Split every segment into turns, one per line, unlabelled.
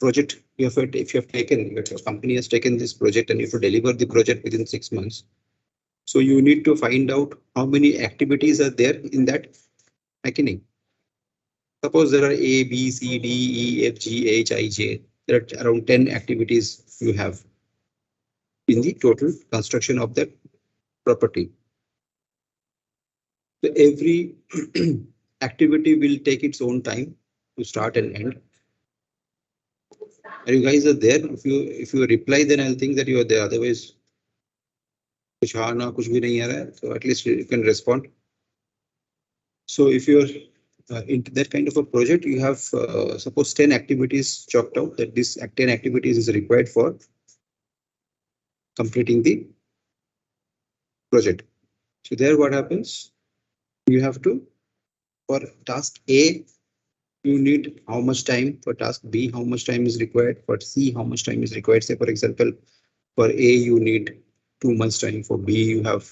project you have, if you have taken, if your company has taken this project and you have to deliver the project within 6 months, so you need to find out how many activities are there in that reckoning. Suppose there are A, B, C, D, E, F, G, H, I, J. There are around 10 activities you have in the total construction of that property. So every activity will take its own time to start and end. And you guys are there. If you reply, then I'll think that you are there. Otherwise, कुछ हाँ ना कुछ भी नहीं आ रहा है. So at least you can respond. So if you're into that kind of a project, you have suppose 10 activities chalked out, that this 10 activities is required for completing the project. So there what happens? You have to, for task A, you need how much time, for task B, how much time is required, for C, how much time is required. Say for example, for A, you need 2 months time, for B, you have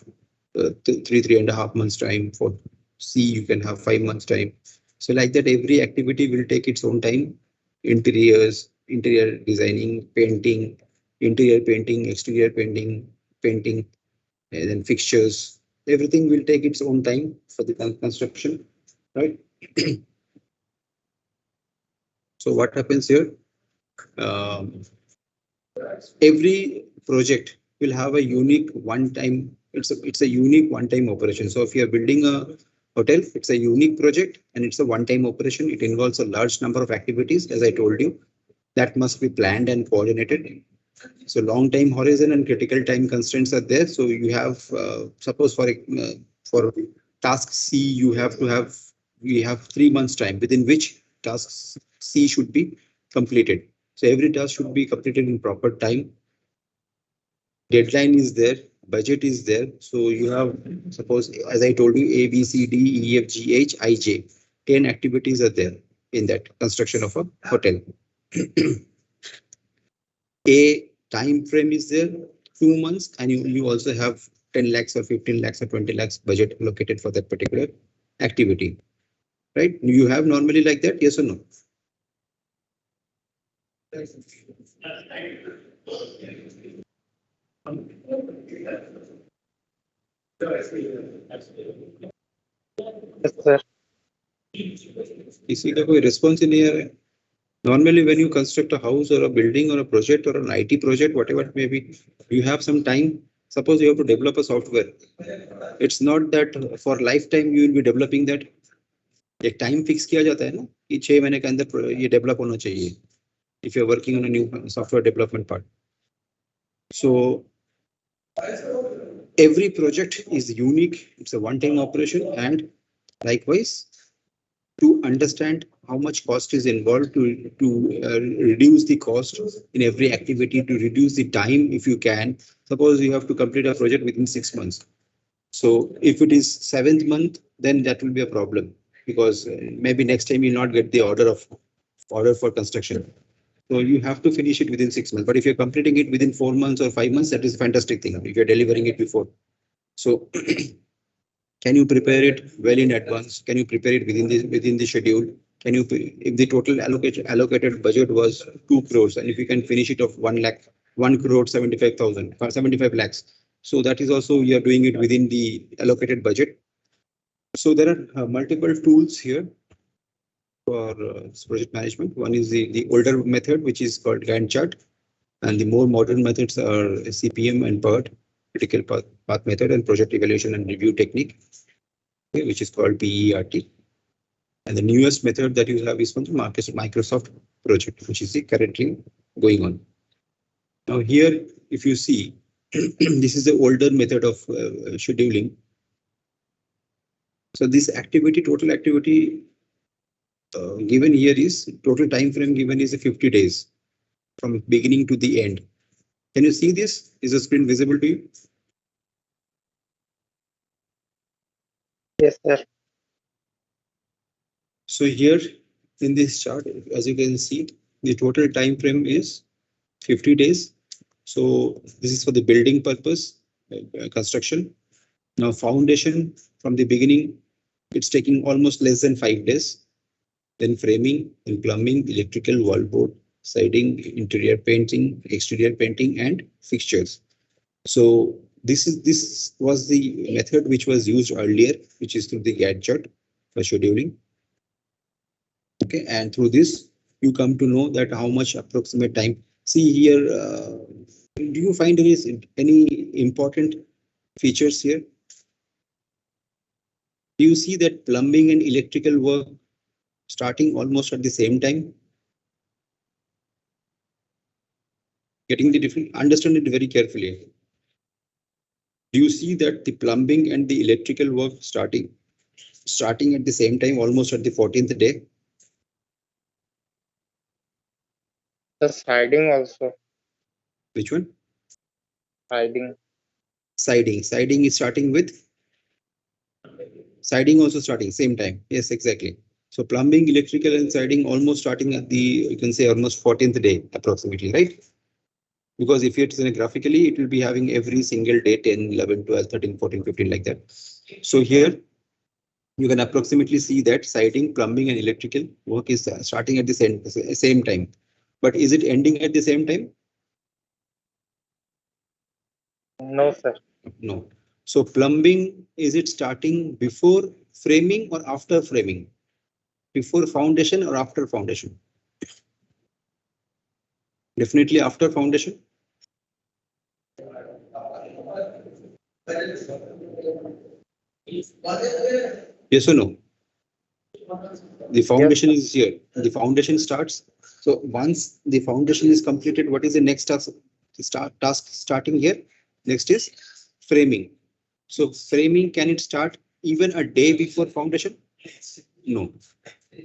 3.5 months time, for C, you can have 5 months time. So like that, every activity will take its own time. Interiors, interior designing, painting, interior painting, exterior painting, painting, and then fixtures. Everything will take its own time for the construction, right? So what happens here? Every project will have a unique one-time. It's a unique one-time operation. So if you are building a hotel, it's a unique project and it's a one-time operation. It involves a large number of activities, as I told you, that must be planned and coordinated. So long time horizon and critical time constraints are there. So you have suppose for task C, we have 3 months time within which task C should be completed. So every task should be completed in proper time. Deadline is there, budget is there. So you have, suppose, as I told you, A, B, C, D, E, F, G, H, I, J. 10 activities are there in that construction of a hotel. A time frame is there, 2 months, and you also have 10 lakhs or 15 lakhs or 20 lakhs budget allocated for that particular activity, right? You have normally like that, yes or no? Yes,
sir.
किसी का कोई response ही नहीं आ रहा है. Normally, when you construct a house or a building or a project or an IT project, whatever it may be, you have some time. Suppose you have to develop a software. It's not that for lifetime you will be developing that. एक time fix किया जाता है ना कि 6 महीने के अंदर ये develop होना चाहिए. If you're working on a new software development part. So every project is unique. It's a one-time operation, and likewise, to understand how much cost is involved, to reduce the cost in every activity, to reduce the time if you can. Suppose you have to complete a project within 6 months. So if it is 7th month, then that will be a problem, because maybe next time you'll not get the order for construction. So you have to finish it within 6 months. But if you're completing it within 4 months or 5 months, that is a fantastic thing if you're delivering it before. So can you prepare it well in advance? Can you prepare it within the schedule? Can you, if the total allocated budget was 2 crores, and if you can finish it of 1 lakh, 1 crore 75 lakhs. So that is also, you are doing it within the allocated budget. So there are multiple tools here for project management. One is the older method, which is called Gantt chart, and the more modern methods are CPM and PERT, critical path method, and project evaluation and review technique, okay, which is called PERT. And the newest method that you have is from the Microsoft project, which is currently going on. Now here, if you see, this is the older method of scheduling. So this activity, total activity given here is, total time frame given is 50 days from beginning to the end. Can you see this? Is the screen visible to you?
Yes, sir.
So here in this chart, as you can see, the total time frame is 50 days. So this is for the building purpose, construction. Now foundation from the beginning, it's taking almost less than 5 days. Then framing, then plumbing, electrical, wall board, siding, interior painting, exterior painting, and fixtures. So this was the method which was used earlier, which is through the Gantt chart for scheduling. Okay, and through this you come to know that how much approximate time. See here, do you find any important features here? Do you see that plumbing and electrical work starting almost at the same time? Getting the different, understand it very carefully. Do you see that the plumbing and the electrical work starting at the same time, almost at the 14th day?
The siding also.
Which one?
Siding.
Siding is starting with siding also starting same time. Yes, exactly. So plumbing, electrical, and siding almost starting at the, you can say, almost 14th day approximately, right? Because if it's graphically, it will be having every single day 10, 11, 12, 13, 14, 15 like that. So here you can approximately see that siding, plumbing, and electrical work is starting at the same time. But is it ending at the same time?
No, sir.
No. So plumbing, is it starting before framing or after framing? Before foundation or after foundation? Definitely after foundation. Yes or no? The foundation is here. The foundation starts. So once the foundation is completed, what is the next task? Task starting here. Next is framing. So framing, can it start even a day before foundation? No.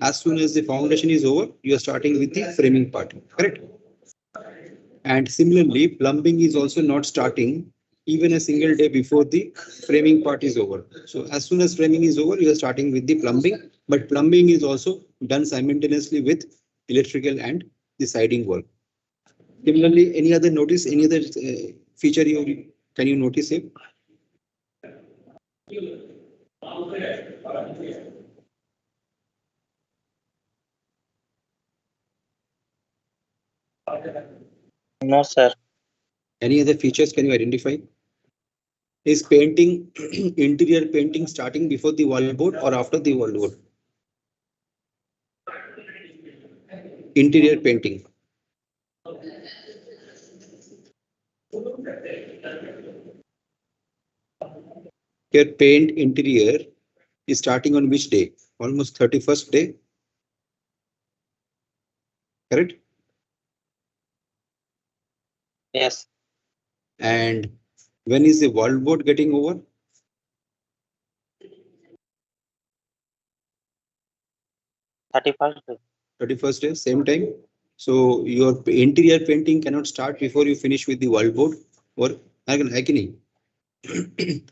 As soon as the foundation is over, you are starting with the framing part, correct? And similarly, plumbing is also not starting even a single day before the framing part is over. So as soon as framing is over, you are starting with the plumbing, but plumbing is also done simultaneously with electrical and the siding work. Similarly, any other feature can you notice here?
No, sir.
Any other features can you identify? Is painting, interior painting starting before the wallboard or after the wallboard? Interior painting. Here paint interior is starting on which day? Almost 31st day. Correct?
Yes.
And when is the wallboard getting over?
31st day.
31st day, same time. So your interior painting cannot start before you finish with the wallboard, or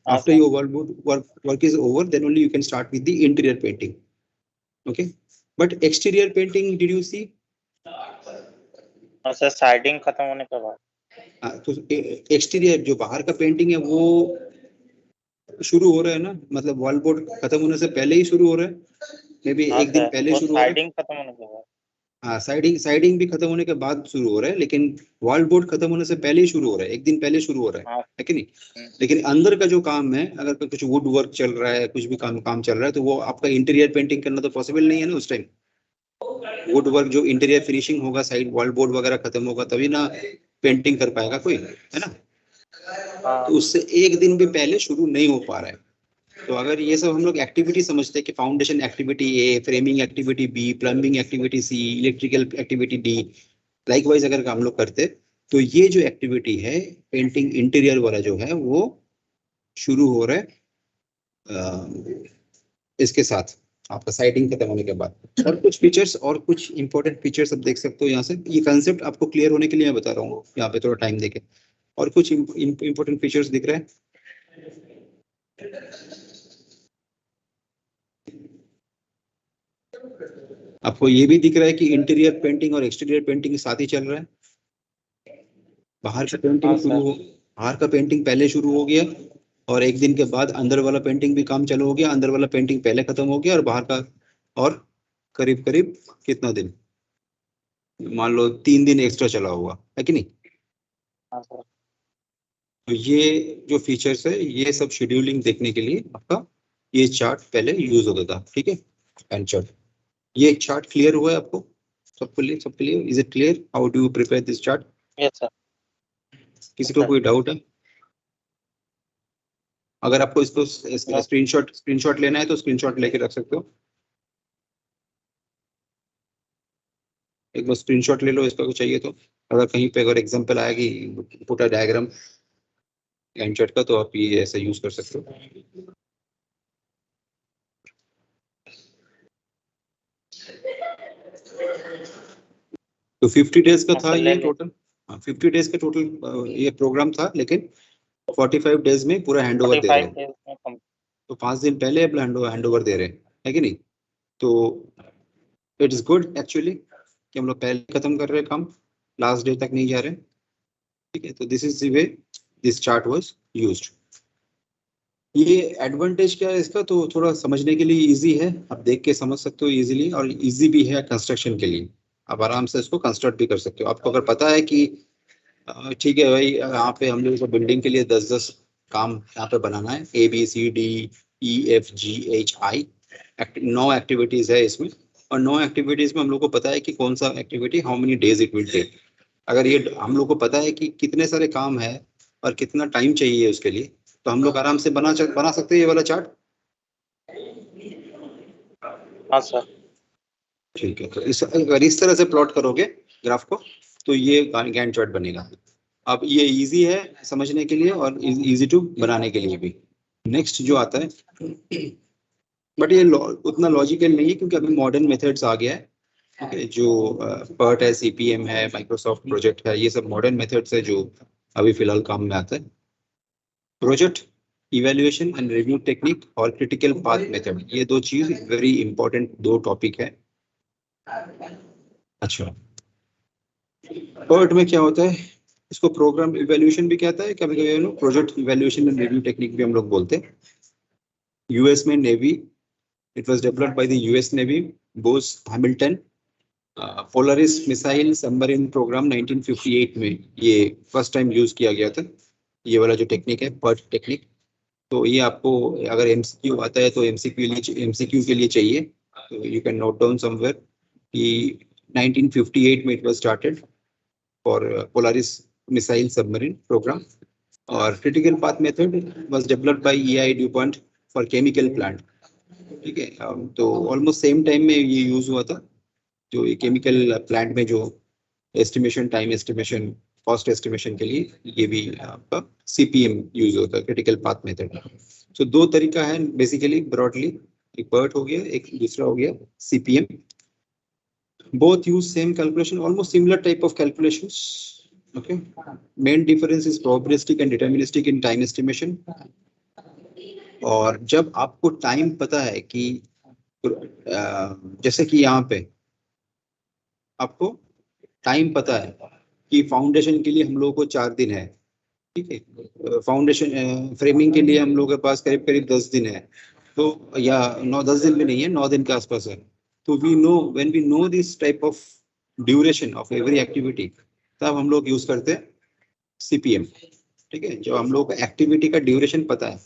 after your wallboard work is over, then only you can start with the interior painting. Okay, but exterior painting, did you see?
Sir siding खत्म होने के बाद
तो exterior जो बाहर का painting है वो शुरू हो रहा है ना, मतलब वॉलबोर्ड खत्म होने से पहले ही शुरू हो रहा है, मे बी एक दिन पहले शुरू हो रहा है।
साइडिंग खत्म होने के बाद,
हाँ, साइडिंग भी खत्म होने के बाद शुरू हो रहा है, लेकिन वॉल बोर्ड खत्म होने से पहले ही शुरू हो रहा है, एक दिन पहले शुरू हो रहा है कि नहीं? लेकिन अंदर का जो काम है, अगर कुछ वुड वर्क चल रहा है, कुछ भी काम चल रहा है, तो वो आपका इंटीरियर पेंटिंग करना तो पॉसिबल नहीं है ना उस टाइम। वुड वर्क जो इंटीरियर फिनिशिंग होगा, साइड वॉल बोर्ड वगैरह खत्म होगा, तभी ना पेंटिंग कर पाएगा कोई, है ना? तो उससे एक दिन भी पहले शुरू नहीं हो पा रहा है। तो अगर ये सब हम लोग एक्टिविटी समझते हैं कि foundation activity A, framing activity B, plumbing activity C, electrical activity D, likewise अगर हम लोग करते, तो ये जो एक्टिविटी है पेंटिंग इंटीरियर वाला जो है वो शुरू हो रहा है इसके साथ, आपका साइडिंग खत्म होने के बाद। और कुछ फीचर्स और कुछ इंपॉर्टेंट फीचर्स आप देख सकते हो यहाँ से, ये कंसेप्ट आपको क्लियर होने के लिए मैं बता रहा हूँ, यहाँ पे थोड़ा टाइम देके। और कुछ इंपॉर्टेंट फीचर्स दिख रहे हैं, आपको ये भी दिख रहा है कि इंटीरियर पेंटिंग और एक्सटीरियर पेंटिंग साथ ही चल रहा है। बाहर का पेंटिंग पहले शुरू हो गया, और एक दिन के बाद अंदर वाला पेंटिंग भी काम चालू हो गया। अंदर वाला पेंटिंग पहले खत्म हो गया और बाहर का और करीब कितना दिन, मान लो 3 दिन एक्स्ट्रा चला हुआ है कि नहीं।
हाँ सर।
तो ये जो फीचर्स है ये सब शेड्यूलिंग देखने के लिए आपका ये चार्ट पहले यूज होता था, ठीक है। एंड चार्ट, ये चार्ट क्लियर हुआ है आपको सबके लिए is it clear how do you prepare this chart?
Yes sir.
किसी को कोई डाउट है? अगर आपको इसको स्क्रीनशॉट लेना है तो स्क्रीनशॉट लेके रख सकते हो। एक बार स्क्रीनशॉट ले लो इसका कुछ चाहिए तो। अगर कहीं पे अगर एग्जांपल आया कि put a diagram and chart का, तो आप ये ऐसा यूज कर सकते हो। तो 50 डेज का
हाँ
था
सर, ले
ये
ले।
टोटल। 50 डेज का टोटल ये प्रोग्राम था, लेकिन 45 डेज में पूरा हैंडओवर दे रहे
45
हैं।
डेज में कम।
तो 5 दिन पहले अपना हैंडओवर दे रहे हैं, है कि नहीं। तो इट इज गुड एक्चुअली कि हम लोग पहले खत्म कर रहे हैं काम, लास्ट डे तक नहीं जा रहे हैं, ठीक है। तो this is the way this chart was used. ये एडवांटेज क्या है इसका, तो थोड़ा समझने के लिए इजी है, आप देख के समझ सकते हो इजीली, और इजी भी है कंस्ट्रक्शन के लिए। आप आराम से इसको कंस्ट्रक्ट भी कर सकते हो। आपको अगर पता है कि ठीक है भाई, यहाँ पे हम लोग को बिल्डिंग के लिए 10-10 काम यहाँ पे बनाना है, ABCDEFGHI 9 एक्टिविटीज है इसमें। और 9 एक्टिविटीज में हम लोग को पता है कि कौन सा activity how many days it will take. अगर ये हम लोग को पता है कि कितने सारे काम है और कितना टाइम चाहिए उसके लिए, तो हम लोग आराम से बना सकते हैं ये वाला चार्ट।
हाँ सर।
ठीक है, तो अगर इस तरह से प्लॉट करोगे ग्राफ को, तो ये गैंट चार्ट बनेगा। अब ये इजी है समझने के लिए और इजी टू बनाने के लिए भी। नेक्स्ट जो आता है, बट ये उतना लॉजिकल नहीं है क्योंकि अभी मॉडर्न मेथड्स आ गया है, ठीक है। जो पर्ट है, CPM है, माइक्रोसॉफ्ट प्रोजेक्ट है, ये सब मॉडर्न मेथड्स है जो अभी फिलहाल काम में आता है। Project evaluation and review technique और क्रिटिकल पाथ मेथड, ये दो चीज वेरी इंपॉर्टेंट दो टॉपिक है। अच्छा, पर्ट में क्या होता है, इसको प्रोग्राम इवेल्युएशन भी कहता है, कभी कभी लोग project evaluation and review technique भी हम लोग बोलते हैं। यूएस में navy, it was developed by the US navy, Booz Hamilton. Polaris missile submarine programme 1958 में ये फर्स्ट टाइम यूज किया गया था, ये वाला जो टेक्निक है पर्ट टेक्निक। तो ये आपको अगर एमसीक्यू आता है तो एमसीक्यू के लिए चाहिए, तो you can note down somewhere कि 1958 में it was started for Polaris missile submarine programme. और critical path method was developed by EI DuPont for chemical plant, ठीक है। तो ऑलमोस्ट सेम टाइम में ये यूज हुआ था, जो ये केमिकल प्लांट में जो estimation, time estimation, cost estimation के लिए ये भी आपका CPM यूज होता है, क्रिटिकल पाथ मेथड। तो दो तरीका है बेसिकली ब्रॉडली, एक PERT हो गया, एक दूसरा हो गया CPM। both use same calculation, almost similar type of calculations, okay. Main difference is probabilistic and deterministic in time estimation। और जब आपको टाइम पता है कि जैसे कि यहाँ पे आपको टाइम पता है कि फाउंडेशन के लिए हम लोगों को 4 दिन है, ठीक है। फाउंडेशन फ्रेमिंग के लिए हम लोग के पास करीब करीब 10 दिन है, तो या 9-10 दिन भी नहीं है, 9 दिन के आसपास है। तो we know when we know this type of duration of every activity, तब हम लोग यूज करते हैं CPM, ठीक है। जब हम लोग को एक्टिविटी का ड्यूरेशन पता है,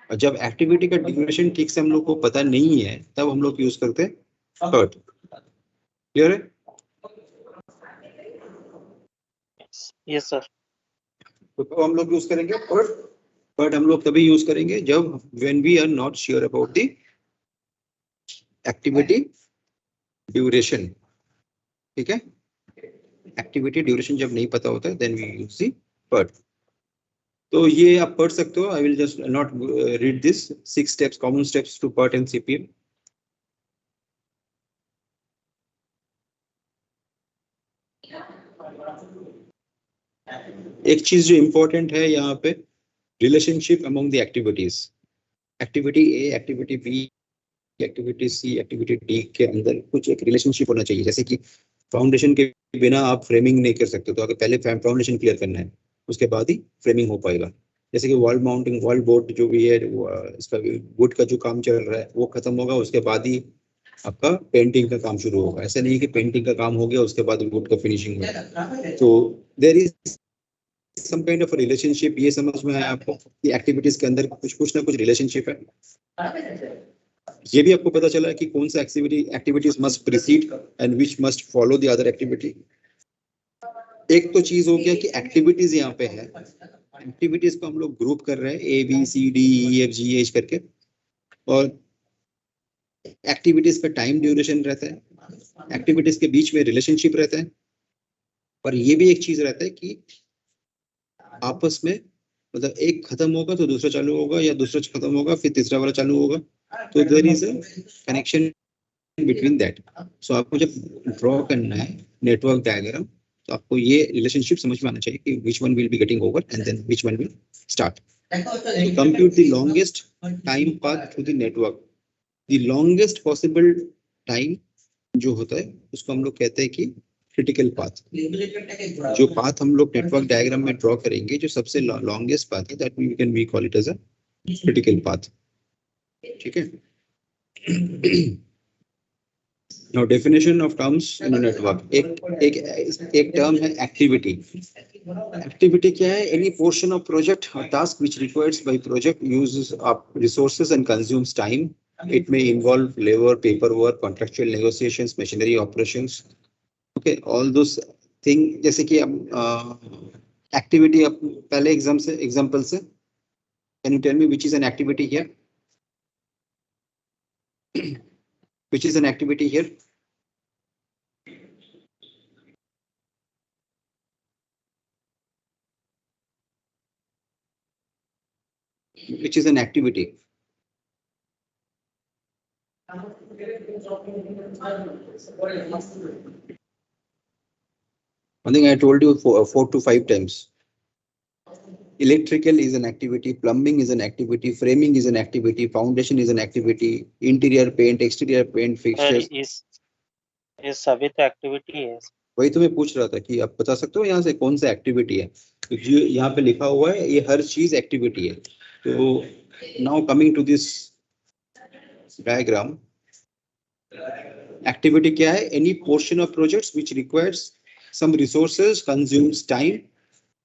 और जब एक्टिविटी का ड्यूरेशन ठीक से हम लोग को पता नहीं है, तब हम लोग यूज करते हैं PERT। क्लियर है?
Yes sir.
तो हम लोग यूज करेंगे PERT। PERT हम लोग तभी यूज करेंगे जब when we are not sure about the activity duration, ठीक है। एक्टिविटी ड्यूरेशन जब नहीं पता होता है, then we use the PERT। तो ये आप पढ़ सकते हो, I will just not read this 6 steps, common steps to PERT and CPM। एक चीज जो इंपॉर्टेंट है यहाँ पे, relationship among the activities. Activity A, activity B, activity C, activity D के अंदर कुछ एक रिलेशनशिप होना चाहिए। जैसे कि फाउंडेशन के बिना आप फ्रेमिंग नहीं कर सकते, तो अगर पहले फाउंडेशन क्लियर करना है, उसके बाद ही फ्रेमिंग हो पाएगा। जैसे कि वॉल माउंटिंग, वॉल बोर्ड जो भी है, इसका वुड का जो काम चल रहा है वो खत्म होगा, उसके बाद ही आपका पेंटिंग का काम शुरू होगा। ऐसा नहीं कि पेंटिंग का काम हो गया उसके बाद वुड का फिनिशिंग होगा। तो there is some kind of relationship. ये समझ में आया आपको कि एक्टिविटीज के अंदर कुछ ना कुछ रिलेशनशिप है। ये भी आपको पता चला है कि कौन सा activities must preceded and which must follow the other activity. एक तो चीज हो गया कि एक्टिविटीज यहाँ पे है, एक्टिविटीज को हम लोग ग्रुप कर रहे हैं ABCDEFGH करके, और एक्टिविटीज का टाइम ड्यूरेशन रहता है, एक्टिविटीज के बीच में रिलेशनशिप रहता है, पर ये भी एक चीज रहता है कि आपस में मतलब एक खत्म होगा तो दूसरा चालू होगा, या दूसरा खत्म होगा फिर तीसरा वाला चालू होगा, तो there is a connection between that. So आपको जब ड्रॉ करना है नेटवर्क डायग्राम तो आपको ये रिलेशनशिप समझ में आना चाहिए कि which one will be getting over and then which one will start. Compute the longest time path through the network. The longest possible time जो होता है उसको हम लोग कहते हैं कि क्रिटिकल पाथ। जो पाथ हम लोग नेटवर्क डायग्राम में ड्रॉ करेंगे, जो सबसे लॉन्गेस्ट पाथ है, that we call it as a critical path. ठीक है। Now definition of terms in a network. एक term है activity. Activity क्या है? Any portion of project or task which requires by project uses up resources and consumes time. It may involve labor, paperwork, contractual negotiations, machinery operations. Okay, all those thing जैसे कि activity अब पहले example से can you tell me which is an activity here? Which is an activity here? Which is an activity? I think I told you 4 to 5 times. Electrical is an activity, plumbing is an activity, framing is an activity, foundation is an activity, interior paint, exterior paint, fixtures.
ये सभी तो activity है।
वही तो मैं पूछ रहा था कि आप बता सकते हो यहाँ से कौन सा एक्टिविटी है, तो जो यहाँ पे लिखा हुआ है ये हर चीज एक्टिविटी है। तो now coming to this diagram, activity क्या है? Any portion of projects which requires some resources, consumes time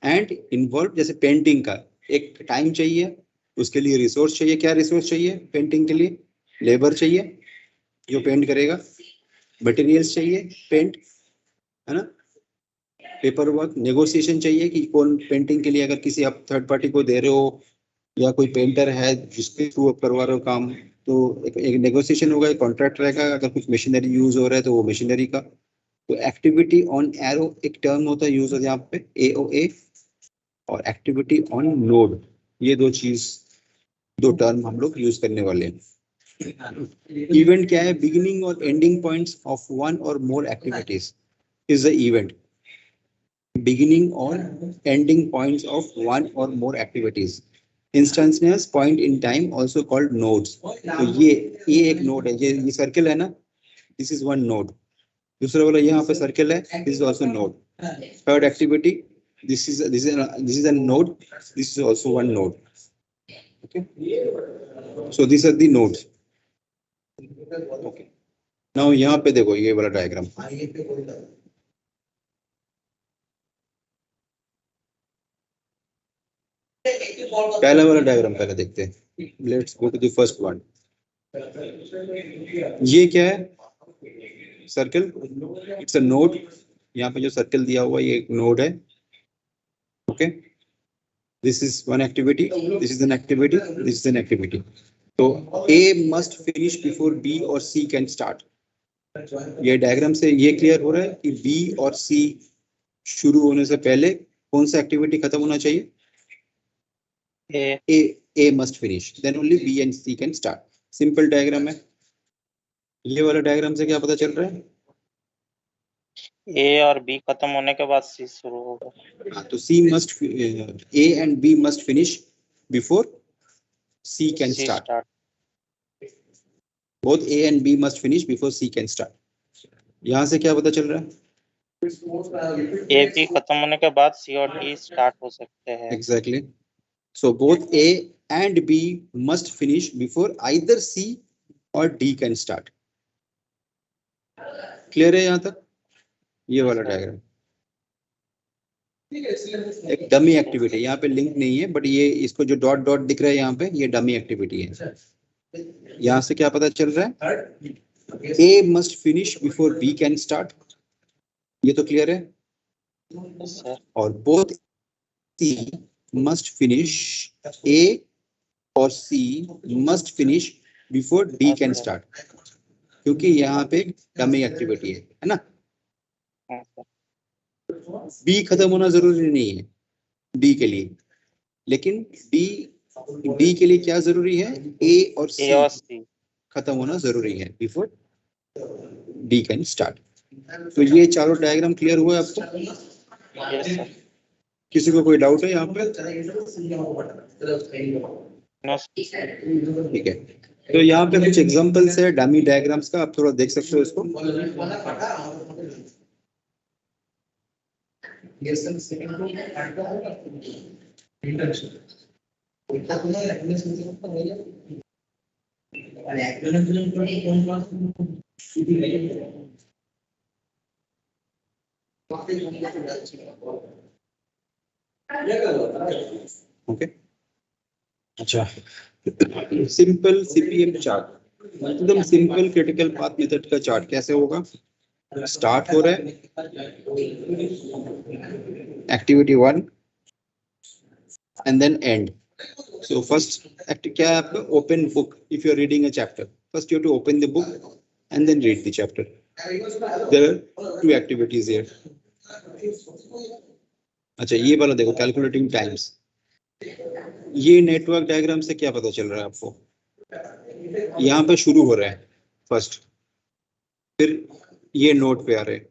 and involve. जैसे पेंटिंग का एक टाइम चाहिए, उसके लिए रिसोर्स चाहिए। क्या रिसोर्स चाहिए पेंटिंग के लिए? लेबर चाहिए जो पेंट करेगा, मटेरियल्स चाहिए पेंट, है ना, पेपर वर्क, नेगोशिएशन चाहिए कि कौन पेंटिंग के लिए, अगर किसी आप थर्ड पार्टी को दे रहे हो या कोई पेंटर है जिसके थ्रू आप करवा रहे हो काम, तो एक नेगोशिएशन होगा, एक कॉन्ट्रैक्ट रहेगा। अगर कुछ मशीनरी यूज हो रहा है तो वो मशीनरी का। तो एक्टिविटी ऑन एरो एक टर्म होता है यूज होता है यहाँ पे, AOA, और एक्टिविटी ऑन नोड, ये दो टर्म हम लोग यूज करने वाले हैं। इवेंट क्या है? बिगिनिंग और ending points of one or more activities is the event. Beginning or ending points of one or more activities. Instantaneous point in time also called nodes. तो ये एक नोड है, ये सर्कल है ना, this is one node. दूसरा वाला यहाँ पे सर्कल है, this is also node. Third activity, this is a node, this is also one node. Okay, so these are the nodes. Okay, now यहाँ पे देखो ये वाला डायग्राम, पहला वाला डायग्राम पहले देखते हैं। Let's go to the first one. ये क्या है? Circle, it's a node. यहाँ पे जो सर्कल दिया हुआ ये एक नोड है। Okay, this is one activity, this is an activity, this is an activity. तो A must finish before B और C कैन स्टार्ट। ये डायग्राम से ये क्लियर हो रहा है कि B और C शुरू होने से पहले कौन सा एक्टिविटी खत्म होना चाहिए? A must finish, then only B and C can start. Simple diagram है। ये वाला डायग्राम से क्या पता चल रहा है?
A और B खत्म होने के बाद C शुरू होगा।
हाँ, तो A and B must finish before C can start. Both A and B must finish before C can start. यहाँ से क्या पता चल रहा है?
A B खत्म होने के बाद C और D स्टार्ट हो सकते हैं।
Exactly. So both A and B must finish before either C or D can start. Clear है यहाँ तक? ये वाला डायग्राम एक डमी एक्टिविटी, यहाँ पे लिंक नहीं है, बट ये इसको जो डॉट डॉट दिख रहा है यहाँ पे, ये डमी एक्टिविटी है। यहाँ से क्या पता चल रहा है? A must finish before B can start, ये तो क्लियर है।
Yes, sir.
और both C must finish, A और C must finish before D can
Okay.
Start, क्योंकि यहाँ पे डमी एक्टिविटी है ना।
हाँ, sir.
बी खत्म होना जरूरी नहीं है डी के लिए, लेकिन डी के लिए क्या जरूरी है? ए और
A और
सी
C.
खत्म होना जरूरी है बिफोर डी कैन स्टार्ट। तो ये चारों डायग्राम क्लियर हुआ आपको?
Yes, sir.
किसी को कोई डाउट है यहाँ पे?
No, sir.
ठीक है, तो यहाँ पे कुछ एग्जांपल्स है डमी डायग्राम्स का, आप थोड़ा देख सकते हो इसको। ओके, अच्छा, सिंपल सीपीएम चार्ट, एकदम सिंपल क्रिटिकल पाथ मेथड का चार्ट कैसे होगा? स्टार्ट हो रहा है activity 1 and then end. So first क्या है आपका? Open book. If you are reading a chapter, first you have to open the book and then read the chapter. There are two activities here. अच्छा, ये वाला देखो, calculating times. ये network diagram से क्या पता चल रहा है आपको? यहाँ पे शुरू हो रहा है फर्स्ट, फिर ये नोट पे आ रहे हैं,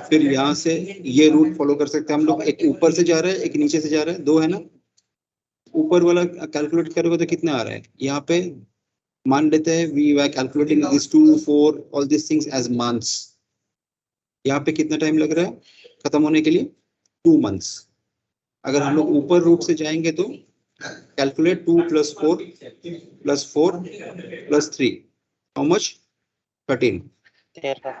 फिर यहाँ से ये रूट फॉलो कर सकते हैं हम लोग। एक ऊपर से जा रहा है, एक नीचे से जा रहा है, दो है ना। ऊपर वाला कैलकुलेट करोगे तो कितना आ रहा है? यहाँ पे मान लेते हैं we were calculating this 2 4 all this things as months. यहाँ पे कितना टाइम लग रहा है खत्म होने के लिए? 2 मंथ्स। अगर हम लोग ऊपर रूट से जाएंगे तो कैलकुलेट 2 + 4 + 4 + 3, हाउ मच? 13।
13.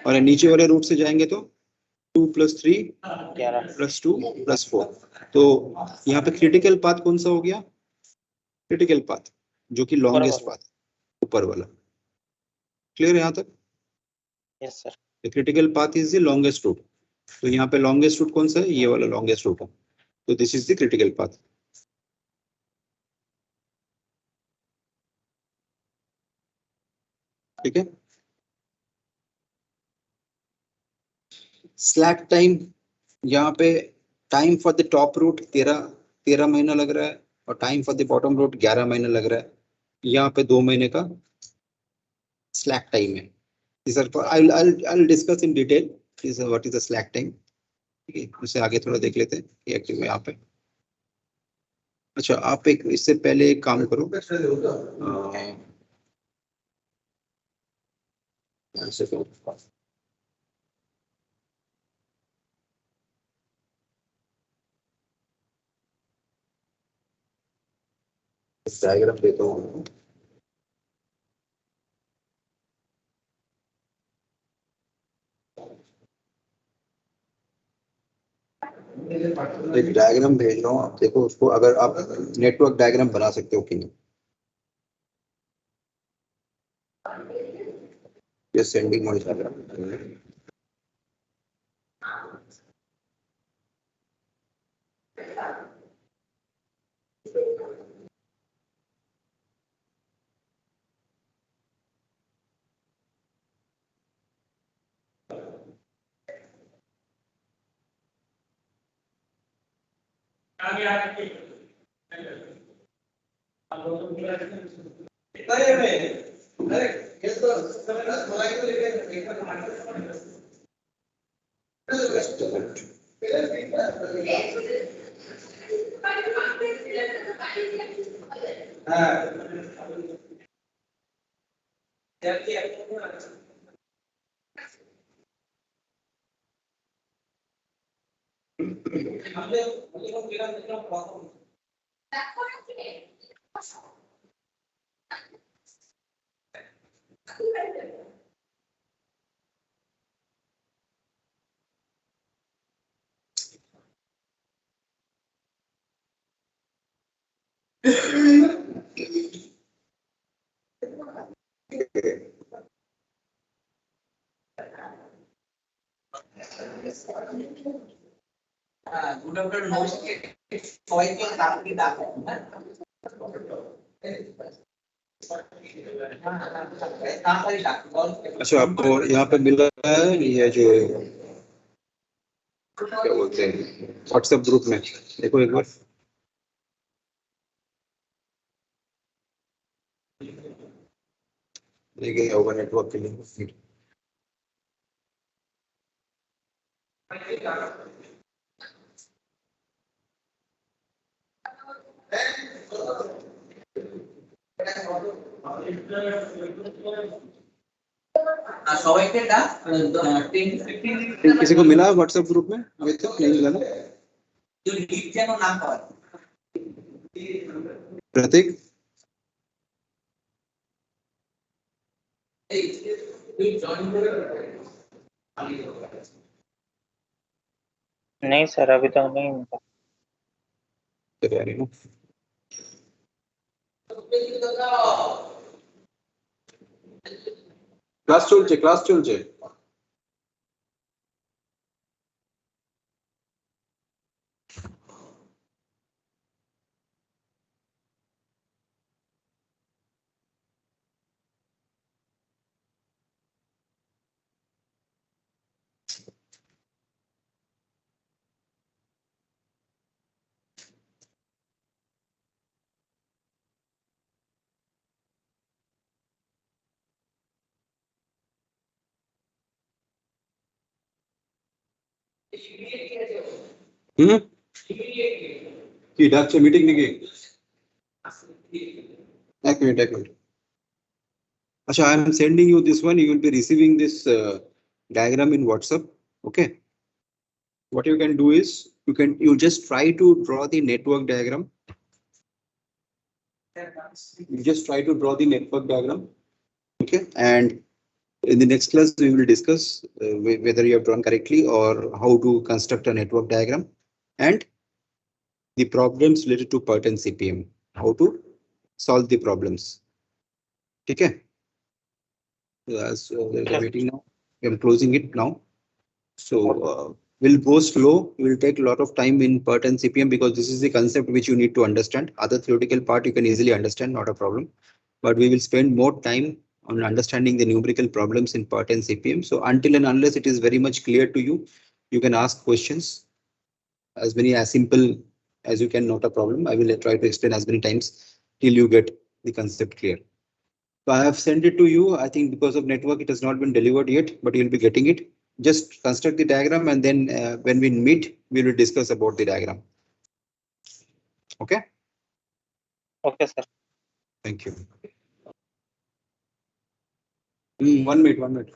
और नीचे वाले रूट से जाएंगे तो 2 + 3
11.
+ 2 + 4। तो यहाँ पे क्रिटिकल पाथ कौन सा हो गया? क्रिटिकल पाथ, जो कि लॉन्गेस्ट पाथ, ऊपर वाला। क्लियर है यहाँ तक?
Yes, sir.
Critical path is the longest route. तो यहाँ पे लॉन्गेस्ट रूट कौन सा है? ये वाला लॉन्गेस्ट रूट है। तो this is the critical path. ठीक है। स्लैक टाइम, यहाँ पे time for the top route 13 महीना लग रहा है, और time for the bottom route 11 महीना लग रहा है। यहाँ पे 2 महीने का स्लैक टाइम है। I'll discuss in detail what is the slack time। ठीक है, उससे आगे थोड़ा देख लेते हैं ये एक्टिव है यहाँ पे। अच्छा, आप एक इससे पहले एक काम करो, डायग्राम देता हूँ। एक डायग्राम भेज रहा हूँ, आप देखो उसको, अगर आप नेटवर्क डायग्राम बना सकते हो कि नहीं। ये सेंडिंग हो जाएगा।
গুড আফটারনুন নমস্কার সবাইকে তাড়াতাড়ি ডাকো হ্যাঁ ताड़ाताड़ी डाको
अच्छा आपको यहाँ पे मिला है ये जो क्या बोलते हैं व्हाट्सएप ग्रुप में देखो एक बार देखिए होगा नेटवर्क के लिए
সবাইকে ডাক 10 to 15
किसी को मिला व्हाट्सएप ग्रुप में अभी तक नहीं मिला ना
जो लीड যেন না হয়
प्रतीक
এই তুই জয়েন করে
नहीं सर अभी तक नहीं मिला।
तैयारी ना क्लास चलছে কি ডাকছে মিটিং নাকি এক মিনিট अच्छा I am sending you this one you will be receiving this diagram in WhatsApp okay what you can do is you just try to draw the network diagram you just try to draw the network diagram okay and in the next class we will discuss whether you have drawn correctly or how to construct a network diagram and the problems related to PERT and CPM how to solve the problems okay so there's a meeting now I'm closing it now so we'll go slow we'll take a lot of time in PERT and CPM because this is the concept which you need to understand other theoretical part you can easily understand not a problem but we will spend more time on understanding the numerical problems in PERT and CPM so until and unless it is very much clear to you you can ask questions as many as simple as you can not a problem I will try to explain as many times till you get the concept clear. So I have sent it to you. I think because of network, it has not been delivered yet, but you'll be getting it. Just construct the diagram and then when we meet, we will discuss about the diagram. Okay.
Okay sir.
Thank you. 1 minute.